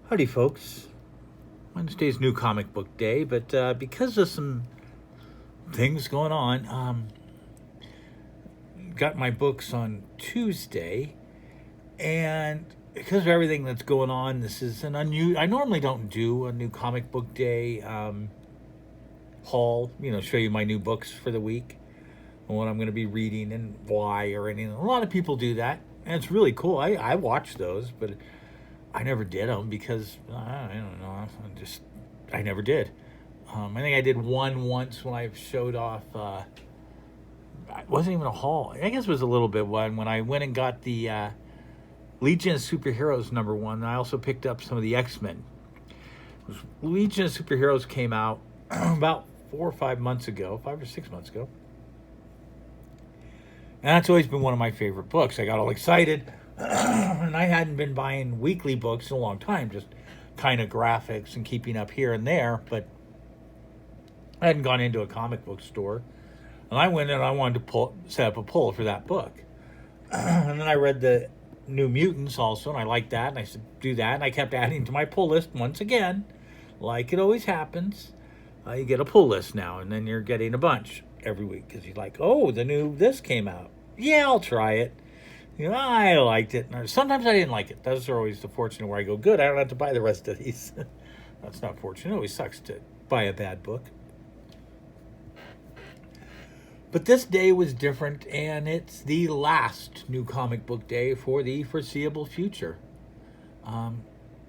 Howdy, folks. Wednesday's new comic book day, but because of some things going on, got my books on Tuesday, and because of everything that's going on, this is an unusual. I normally don't do a new comic book day haul. Show you my new books for the week and what I'm going to be reading and why or anything. A lot of people do that, and it's really cool. I watch those, but I never did them because I don't know. I never did. I think I did one once when I showed off. It wasn't even a haul. I guess it was a little bit one when I went and got the Legion of Superheroes #1. I also picked up some of the X-Men. Legion of Superheroes came out about 4 or 5 months ago, 5 or 6 months ago. And that's always been one of my favorite books. I got all excited. And I hadn't been buying weekly books in a long time, just kind of graphics and keeping up here and there. But I hadn't gone into a comic book store. And I went and I wanted to set up a pull for that book. And then I read the New Mutants also, and I liked that. And I said, do that. And I kept adding to my pull list once again, like it always happens. You get a pull list now, and then you're getting a bunch every week because you're like, oh, the new this came out. Yeah, I'll try it. I liked it. Sometimes I didn't like it. Those are always the fortunate where I go, good, I don't have to buy the rest of these. That's not fortunate. It always sucks to buy a bad book. But this day was different, and it's the last new comic book day for the foreseeable future.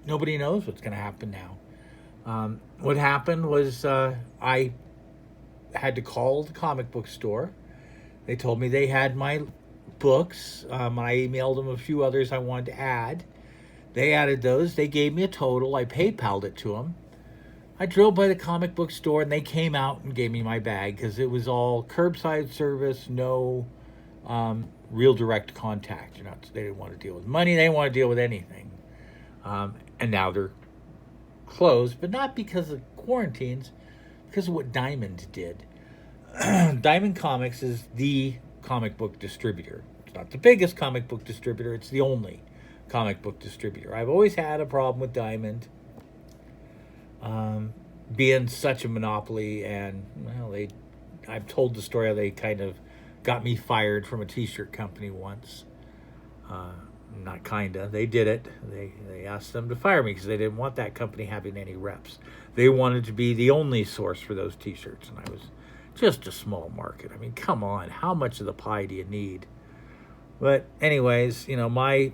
Nobody knows what's going to happen now. What happened was I had to call the comic book store. They told me they had my books. I emailed them a few others I wanted to add. They added those. They gave me a total. I PayPal'd it to them. I drove by the comic book store and they came out and gave me my bag because it was all curbside service, no real direct contact. They didn't want to deal with money. They didn't want to deal with anything. And now they're closed, but not because of quarantines, because of what Diamond did. Diamond Comics is the comic book distributor. It's not the biggest comic book distributor. It's the only comic book distributor. I've always had a problem with Diamond being such a monopoly, and I've told the story how they kind of got me fired from a t-shirt company once. Not kinda. They did it. They asked them to fire me because they didn't want that company having any reps. They wanted to be the only source for those t-shirts, and I was just a small market. I mean, come on. How much of the pie do you need? But anyways, my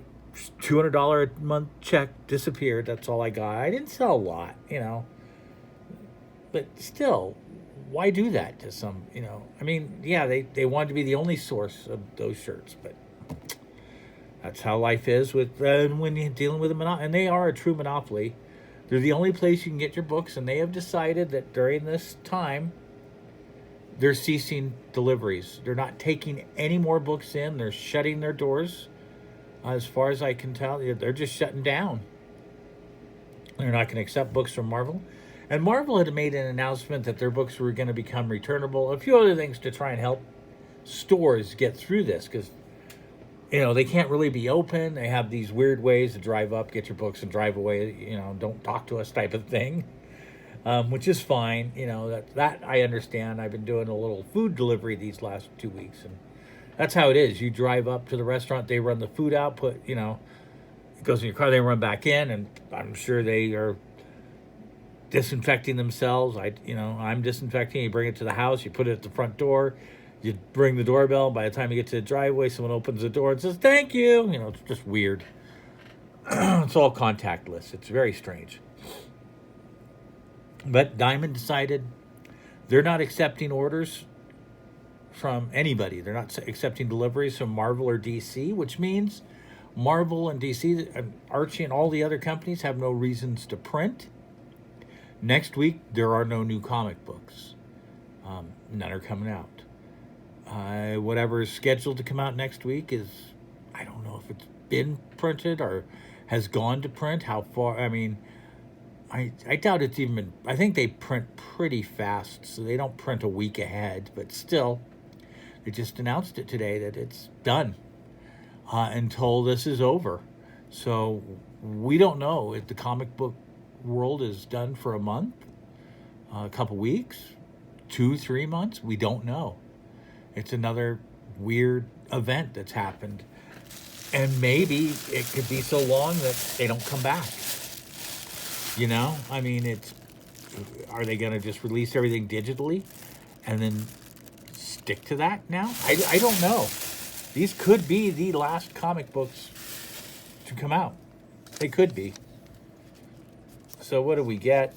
$200 a month check disappeared. That's all I got. I didn't sell a lot, But still, why do that to some, I mean, yeah, they wanted to be the only source of those shirts, but that's how life is with when you're dealing with a monopoly. And they are a true monopoly. They're the only place you can get your books, and they have decided that during this time, they're ceasing deliveries. They're not taking any more books in. They're shutting their doors. As far as I can tell, they're just shutting down. They're not going to accept books from Marvel. And Marvel had made an announcement that their books were going to become returnable. A few other things to try and help stores get through this because, they can't really be open. They have these weird ways to drive up, get your books, and drive away. Don't talk to us type of thing. Which is fine. That I understand. I've been doing a little food delivery these last 2 weeks, and that's how it is. You drive up to the restaurant, they run the food out, it goes in your car, they run back in, and I'm sure they are disinfecting themselves. I'm disinfecting. You bring it to the house, you put it at the front door, you ring the doorbell. By the time you get to the driveway, someone opens the door and says, thank you. It's just weird. It's all contactless. It's very strange. But Diamond decided they're not accepting orders from anybody. They're not accepting deliveries from Marvel or DC, which means Marvel and DC, and Archie and all the other companies have no reasons to print. Next week, there are no new comic books. None are coming out. Whatever is scheduled to come out next week is, I don't know if it's been printed or has gone to print. How far, I doubt it's even been, I think they print pretty fast, so they don't print a week ahead, but still, they just announced it today that it's done until this is over. So we don't know if the comic book world is done for a month, a couple weeks, 2, 3 months. We don't know. It's another weird event that's happened. And maybe it could be so long that they don't come back. You know? I mean, are they going to just release everything digitally and then stick to that now? I don't know. These could be the last comic books to come out. They could be. So what do we get?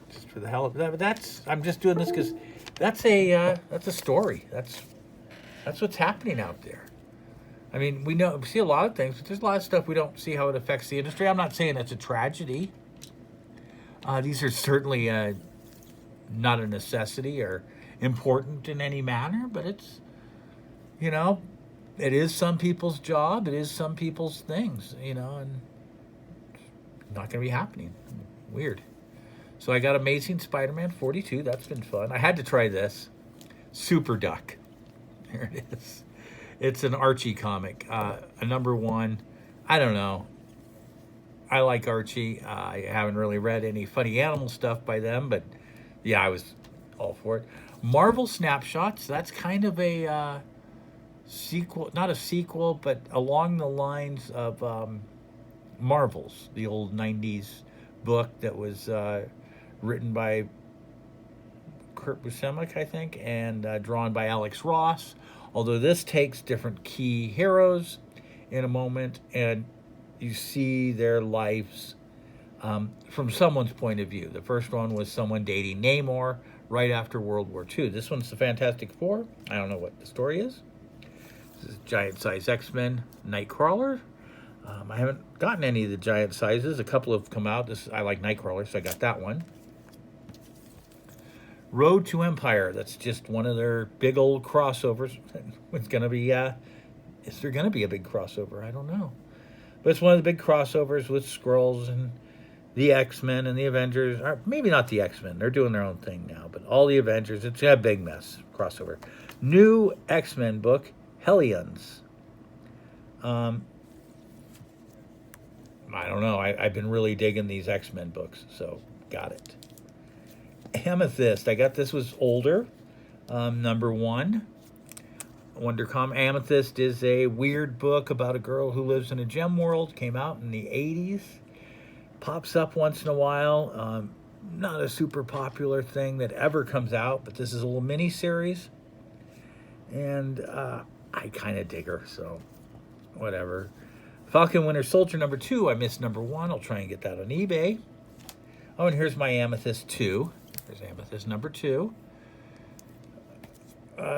Just for the hell of that. I'm just doing this because that's a story. That's what's happening out there. I mean, we see a lot of things, but there's a lot of stuff we don't see how it affects the industry. I'm not saying it's a tragedy. These are certainly not a necessity or important in any manner, but it's, it is some people's job. It is some people's things, and it's not going to be happening. Weird. So I got Amazing Spider-Man 42. That's been fun. I had to try this. Super Duck. There it is. It's an Archie comic. A #1. I don't know. I like Archie. I haven't really read any funny animal stuff by them, but yeah, I was all for it. Marvel Snapshots. That's kind of a sequel, not a sequel, but along the lines of Marvels, the old 90s book that was written by Kurt Busiek, I think, and drawn by Alex Ross. Although this takes different key heroes in a moment, and you see their lives from someone's point of view. The first one was someone dating Namor right after World War II. This one's the Fantastic Four. I don't know what the story is. This is Giant Size X-Men Nightcrawler. I haven't gotten any of the giant sizes. A couple have come out. I like Nightcrawler, so I got that one. Road to Empire. That's just one of their big old crossovers. It's going to be, is there going to be a big crossover? I don't know. But it's one of the big crossovers with Skrulls and the X-Men and the Avengers. Or maybe not the X-Men. They're doing their own thing now. But all the Avengers. It's a big mess. Crossover. New X-Men book, Hellions. I don't know. I've been really digging these X-Men books. So, got it. Amethyst. I got this was older. #1. WonderCom. Amethyst is a weird book about a girl who lives in a gem world. Came out in the 80s. Pops up once in a while. Not a super popular thing that ever comes out, but this is a little mini series. And I kind of dig her, so whatever. Falcon Winter Soldier #2. I missed #1. I'll try and get that on eBay. Oh, and here's my Amethyst 2. There's Amethyst #2.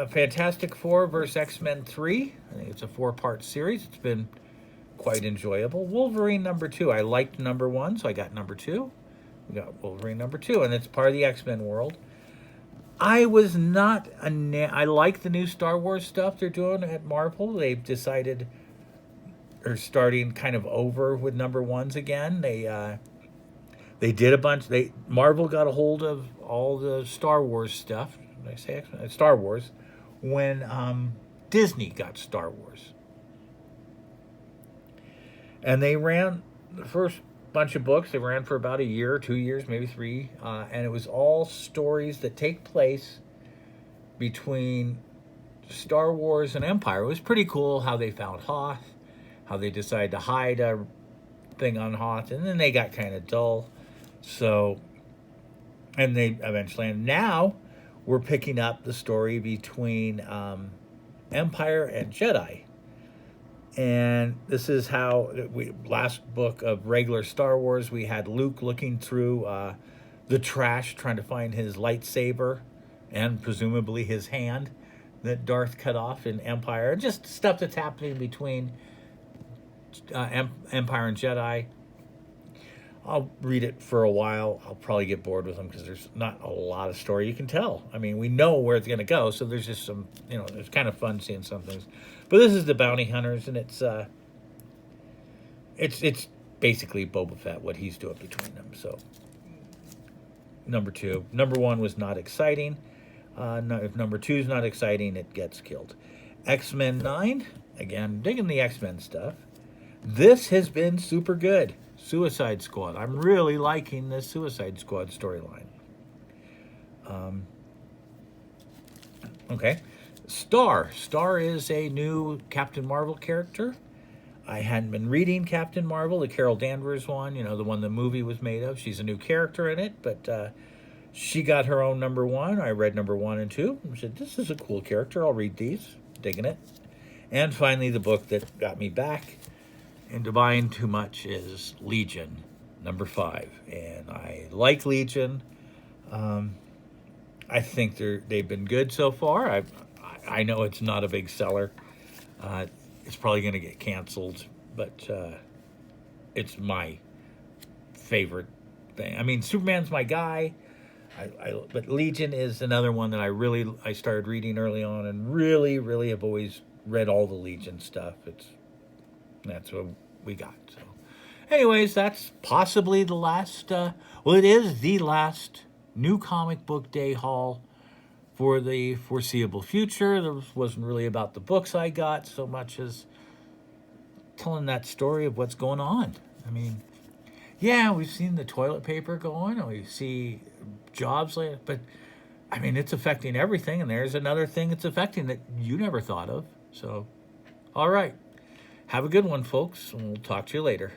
Fantastic Four versus X-Men 3. I think it's a 4-part series. It's been quite enjoyable. Wolverine #2. I liked #1, so I got #2. We got Wolverine #2, and it's part of the X-Men world. I was not I like the new Star Wars stuff they're doing at Marvel. They've decided, or starting kind of over with #1s again. They did a bunch. Marvel got a hold of all the Star Wars stuff. Did I say X-Men? Star Wars when Disney got Star Wars, and they ran the first bunch of books. They ran for about a year, 2 years, maybe 3, and it was all stories that take place between Star Wars and Empire. It was pretty cool how they found Hoth, how they decided to hide a thing on Hoth, and then they got kind of dull. So, and they eventually, and now we're picking up the story between Empire and Jedi. And this is how last book of regular Star Wars, we had Luke looking through the trash, trying to find his lightsaber and presumably his hand that Darth cut off in Empire. Just stuff that's happening between Empire and Jedi. I'll read it for a while. I'll probably get bored with them because there's not a lot of story you can tell. I mean, we know where it's going to go, so there's just some, it's kind of fun seeing some things. But this is the Bounty Hunters, and it's basically Boba Fett, what he's doing between them. So, #2. #1 was not exciting. If #2 is not exciting, it gets killed. X-Men 9. Again, digging the X-Men stuff. This has been super good. Suicide Squad. I'm really liking this Suicide Squad storyline. Okay. Star. Star is a new Captain Marvel character. I hadn't been reading Captain Marvel, the Carol Danvers one, the one the movie was made of. She's a new character in it, but she got her own number one. I read number one and two. I said, this is a cool character. I'll read these. Digging it. And finally, the book that got me back into buying too much is Legion, number 5. And I like Legion. I think they've been good so far. I know it's not a big seller. It's probably going to get canceled, but it's my favorite thing. I mean, Superman's my guy. But Legion is another one that I started reading early on, and really, really have always read all the Legion stuff. That's what we got. So, anyways, that's possibly the last. It is the last new comic book day haul for the foreseeable future. There wasn't really about the books I got so much as telling that story of what's going on. I mean, yeah, we've seen the toilet paper going, and we see jobs later, but I mean, it's affecting everything, and there's another thing it's affecting that you never thought of. So, all right. Have a good one, folks, and we'll talk to you later.